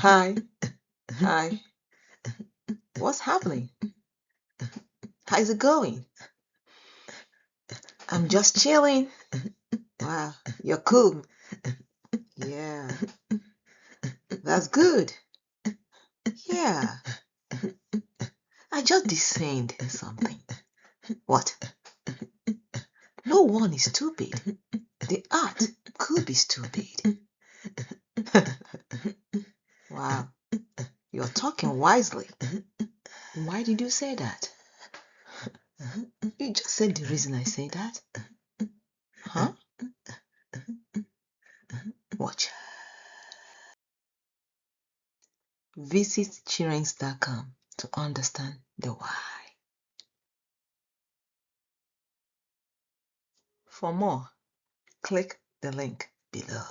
Hi, hi. What's happening? How's it going? I'm just chilling. Wow, you're cool. Yeah, that's good. Yeah, I just discerned something. What? No one is stupid. The art could be stupid. Wow, you're talking wisely. Why did you say that? You just said the reason I say that. Huh? Watch. Visit chirens.com to understand the why. For more, click the link below.